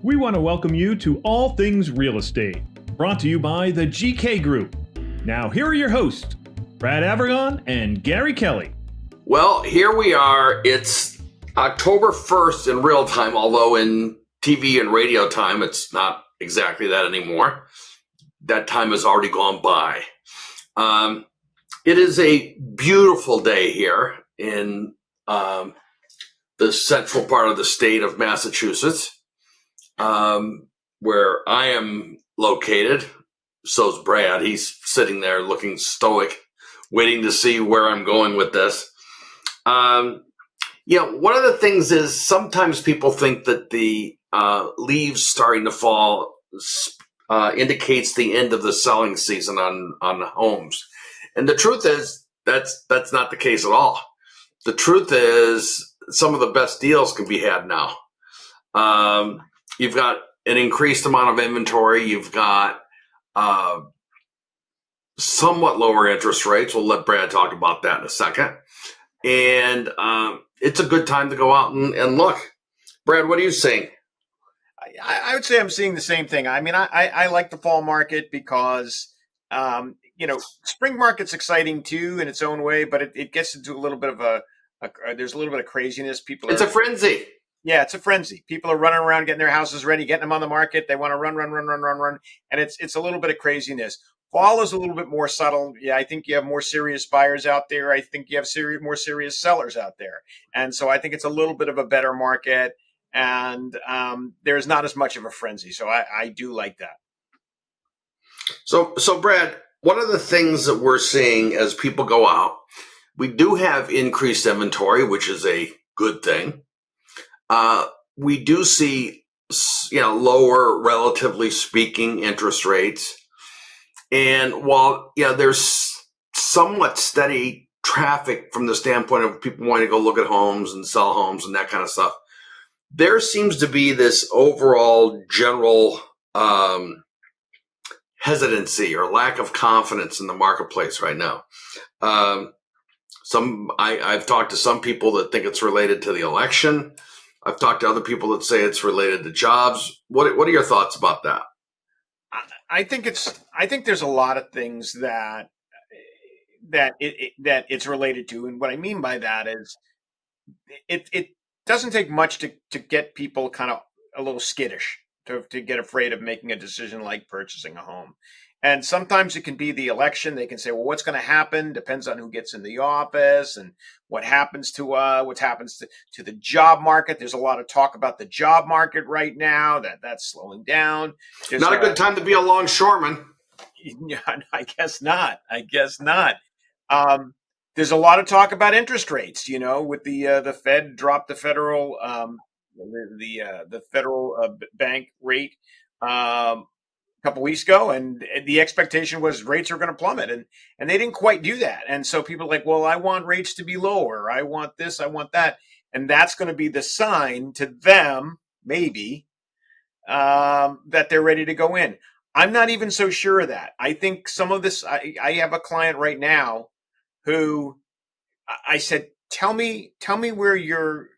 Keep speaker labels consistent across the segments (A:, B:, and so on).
A: We want to welcome you to All Things Real Estate, brought to you by the GK Group. Now, here are your hosts, Brad Avergon and Gary Kelly.
B: Well, here we are. It's October 1st in real time, although in TV and radio time, it's not exactly that anymore. That time has already gone by. It is a beautiful day here in the central part of the state of Massachusetts, where I am located. So's Brad. He's sitting there looking stoic, waiting to see where I'm going with this. One of the things is sometimes people think that the leaves starting to fall indicates the end of the selling season on homes. And the truth is that's not the case at all. The truth is some of the best deals can be had now. You've got an increased amount of inventory. You've got somewhat lower interest rates. We'll let Brad talk about that in a second. And it's a good time to go out and look. Brad, what are you seeing?
C: I would say I'm seeing the same thing. I mean, I like the fall market because, spring market's exciting too in its own way, but it gets into a little bit of there's a little bit of craziness.
B: It's a frenzy.
C: Yeah, it's a frenzy. People are running around getting their houses ready, getting them on the market. They want to run. And it's a little bit of craziness. Fall is a little bit more subtle. Yeah, I think you have more serious buyers out there. I think you have more serious sellers out there. And so I think it's a little bit of a better market. And there's not as much of a frenzy. So I do like that.
B: So Brad, one of the things that we're seeing as people go out, we do have increased inventory, which is a good thing. We do see, lower, relatively speaking, interest rates. And while, there's somewhat steady traffic from the standpoint of people wanting to go look at homes and sell homes and that kind of stuff, there seems to be this overall general hesitancy or lack of confidence in the marketplace right now. I've talked to some people that think it's related to the election. I've talked to other people that say it's related to jobs. What are your thoughts about that?
C: I think there's a lot of things that it's related to, and what I mean by that is it doesn't take much to get people kind of a little skittish, to get afraid of making a decision like purchasing a home. And sometimes it can be the election. They can say, well, what's going to happen depends on who gets in the office and what happens to the job market. There's a lot of talk about the job market right now, that's slowing down. There's
B: not a good time to be a longshoreman.
C: Yeah, I guess not. There's a lot of talk about interest rates, with the Fed dropped the federal the federal bank rate a couple weeks ago, and the expectation was rates are going to plummet, and they didn't quite do that. And so people are like, well, I want rates to be lower. I want this, I want that. And that's going to be the sign to them, maybe, that they're ready to go in. I'm not even so sure of that. I think some of this, I have a client right now who I said, tell me where your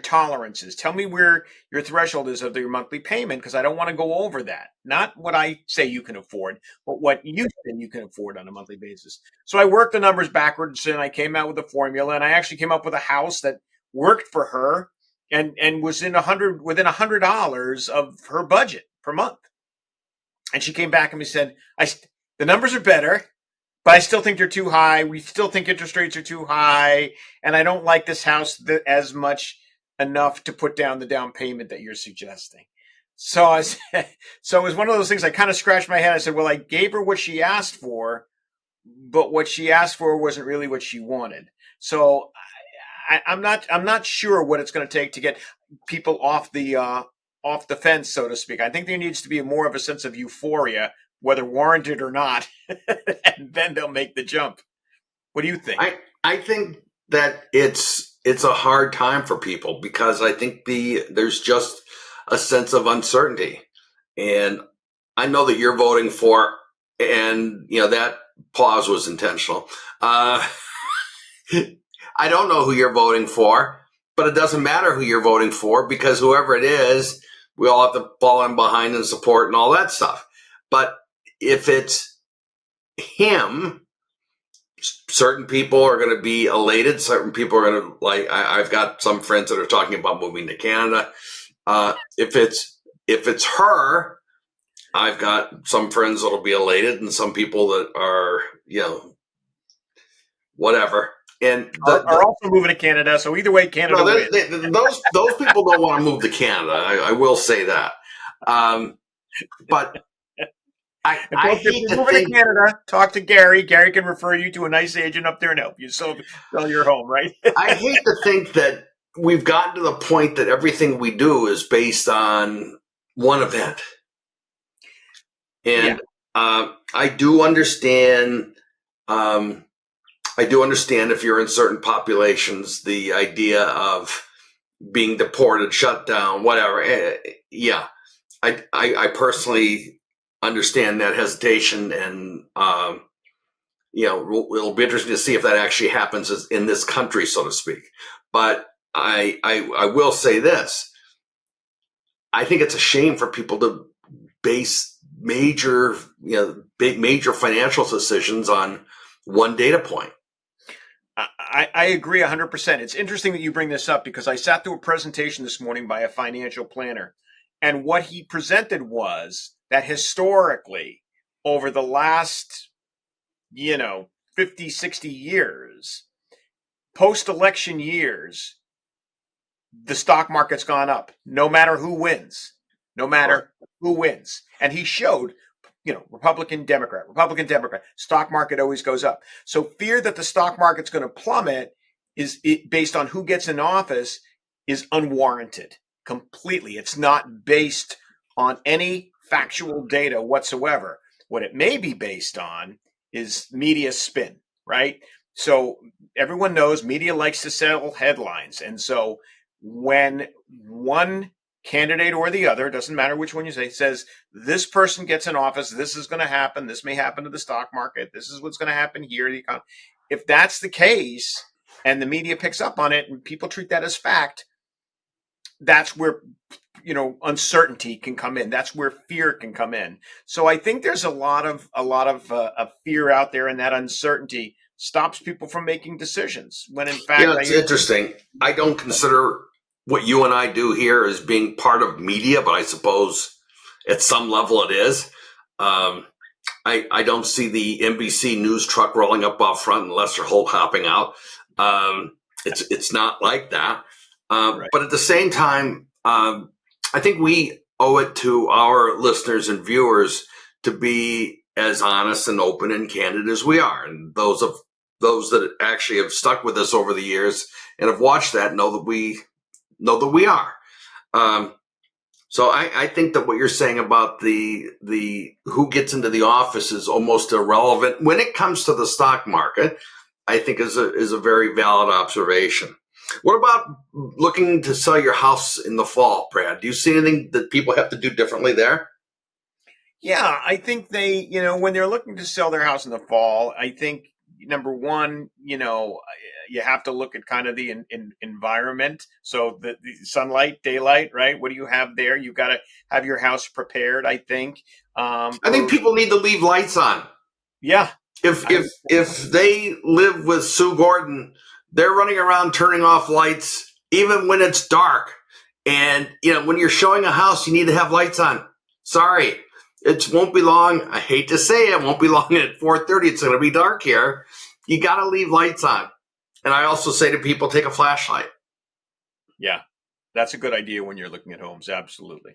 C: tolerance is. Tell me where your threshold is of your monthly payment, because I don't want to go over that. Not what I say you can afford, but what you think you can afford on a monthly basis. So I worked the numbers backwards, and I came out with a formula, and I actually came up with a house that worked for her and was within $100 of her budget per month. And she came back and said, the numbers are better, but I still think they're too high. We still think interest rates are too high, and I don't like this house as much enough to put down the down payment that you're suggesting. So it was one of those things. I kind of scratched my head. I said, well, I gave her what she asked for, but what she asked for wasn't really what she wanted. So I'm not sure what it's going to take to get people off the fence, so to speak. I think there needs to be more of a sense of euphoria, whether warranted or not, and then they'll make the jump. What do you think?
B: I think that it's a hard time for people because I think there's just a sense of uncertainty. And I know that you're voting for, and that pause was intentional. I don't know who you're voting for, but it doesn't matter who you're voting for because whoever it is, we all have to fall in behind and support and all that stuff. But if it's him, certain people are going to be elated. Certain people are going to like. I've got some friends that are talking about moving to Canada. If it's her, I've got some friends that'll be elated, and some people that are whatever. And
C: are also moving to Canada. So either way, Canada wins.
B: Those people don't want to move to Canada. I will say that. But I hate to think,
C: to Canada, talk to Gary. Gary can refer you to a nice agent up there and help you sell your home, right?
B: I hate to think that we've gotten to the point that everything we do is based on one event. And I do understand. I do understand if you're in certain populations, the idea of being deported, shut down, whatever. I personally understand that hesitation, and it'll be interesting to see if that actually happens in this country, so to speak. But I will say this: I think it's a shame for people to base major financial decisions on one data point.
C: I agree 100%. It's interesting that you bring this up because I sat through a presentation this morning by a financial planner, and what he presented was that historically, over the last, 50, 60 years, post-election years, the stock market's gone up, no matter who wins. And he showed, Republican, Democrat, stock market always goes up. So fear that the stock market's going to plummet based on who gets in office is unwarranted completely. It's not based on any factual data whatsoever. What it may be based on is media spin, right? So everyone knows media likes to sell headlines. And so when one candidate or the other, doesn't matter which one you say, says this person gets in office, this is going to happen, this may happen to the stock market, this is what's going to happen here. If that's the case and the media picks up on it and people treat that as fact, that's where uncertainty can come in. That's where fear can come in. So I think there's a lot of fear out there, and that uncertainty stops people from making decisions. When in fact,
B: it's interesting. I don't consider what you and I do here as being part of media, but I suppose at some level it is. I don't see the NBC news truck rolling up out front unless they're whole hopping out. It's not like that. Right. But at the same time, I think we owe it to our listeners and viewers to be as honest and open and candid as we are. And those that actually have stuck with us over the years and have watched that know that we are. So I think that what you're saying about the who gets into the office is almost irrelevant when it comes to the stock market. I think is a very valid observation. What about looking to sell your house in the fall, Brad? Do you see anything that people have to do differently there?
C: Yeah, I think they, when they're looking to sell their house in the fall, I think number one, you have to look at kind of the environment. So the sunlight, daylight, right? What do you have there? You've got to have your house prepared, I think.
B: I think people need to leave lights on.
C: Yeah.
B: If they live with Sue Gordon, they're running around turning off lights even when it's dark. And, when you're showing a house, you need to have lights on. Sorry, it won't be long. I hate to say it won't be long at 4:30. It's going to be dark here. You got to leave lights on. And I also say to people, take a flashlight.
C: Yeah, that's a good idea when you're looking at homes. Absolutely.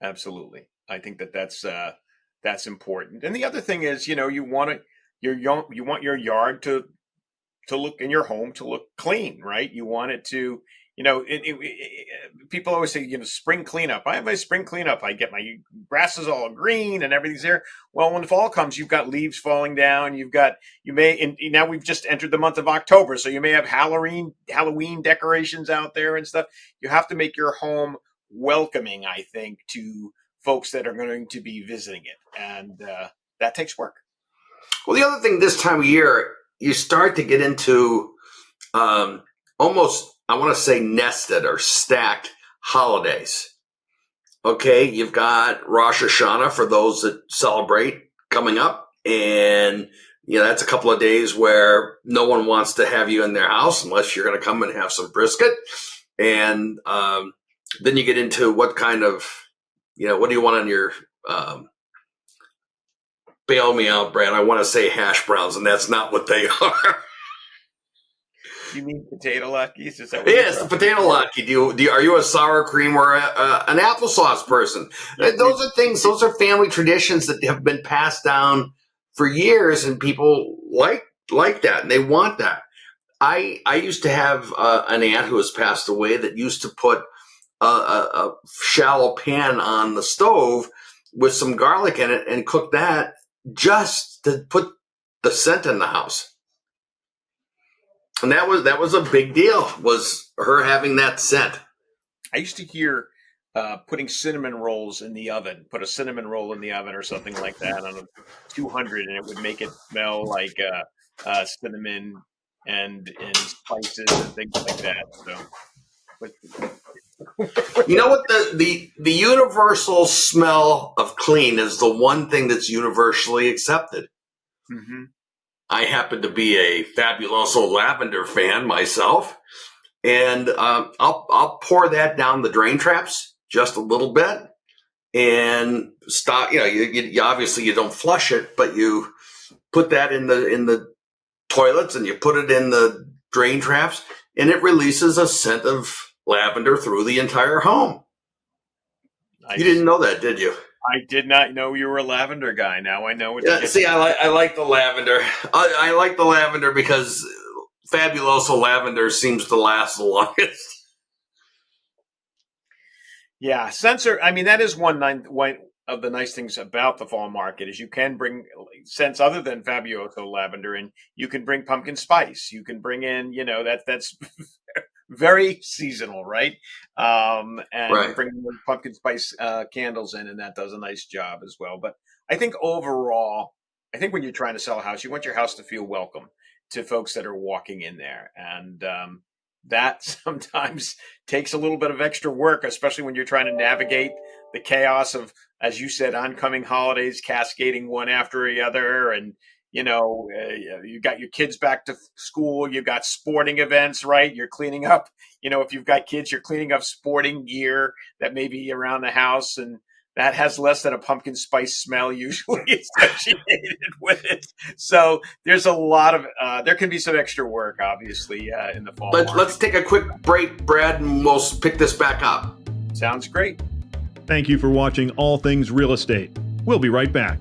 C: Absolutely. I think that's important. And the other thing is, you want your yard to look, in your home to look clean, right? You want it to, people always say, spring cleanup. I have my spring cleanup. I get my grass is all green and everything's there. Well, when the fall comes, you've got leaves falling down. Now we've just entered the month of October. So you may have Halloween decorations out there and stuff. You have to make your home welcoming, I think, to folks that are going to be visiting it. And that takes work.
B: Well, the other thing this time of year, you start to get into almost, I want to say, nested or stacked holidays. Okay, you've got Rosh Hashanah for those that celebrate coming up. And, that's a couple of days where no one wants to have you in their house unless you're going to come and have some brisket. And then you get into what kind of, what do you want on your, bail me out, Brad. I want to say hash browns, and that's not what they are.
C: You mean potato latkes? Is that
B: Yes, the potato latke. Are you a sour cream or an applesauce person? Those are things. Those are family traditions that have been passed down for years, and people like that, and they want that. I used to have an aunt who has passed away that used to put a shallow pan on the stove with some garlic in it and cook that just to put the scent in the house. And that was a big deal, was her having that scent.
C: I used to hear putting cinnamon rolls in the oven, put a cinnamon roll in the oven or something like that on a 200, and it would make it smell like cinnamon and spices and things like that. So,
B: you know what, the universal smell of clean is the one thing that's universally accepted.
C: Mm-hmm.
B: I happen to be a Fabuloso lavender fan myself, and I'll pour that down the drain traps just a little bit and stop. You obviously you don't flush it, but you put that in the toilets and you put it in the drain traps, and it releases a scent of lavender through the entire home. Nice. You didn't know that, did you?
C: I did not know you were a lavender guy. Now I know what.
B: Yeah, see, I like the lavender. I like the lavender because Fabuloso lavender seems to last the longest.
C: Yeah, I mean, that is one of the nice things about the fall market is you can bring scents other than Fabuloso lavender, and you can bring pumpkin spice. You can bring in, that's very seasonal, right? And
B: right.
C: Bring the pumpkin spice candles in, and that does a nice job as well. But I think overall, when you're trying to sell a house, you want your house to feel welcome to folks that are walking in there. And that sometimes takes a little bit of extra work, especially when you're trying to navigate the chaos of, as you said, oncoming holidays, cascading one after the other. And you got your kids back to school. You've got sporting events, right? You're cleaning up, if you've got kids, you're cleaning up sporting gear that may be around the house. And that has less than a pumpkin spice smell usually associated with it. So there's a lot of, there can be some extra work, obviously, in the fall.
B: Let's take a quick break, Brad, and we'll pick this back up.
C: Sounds great.
A: Thank you for watching All Things Real Estate. We'll be right back.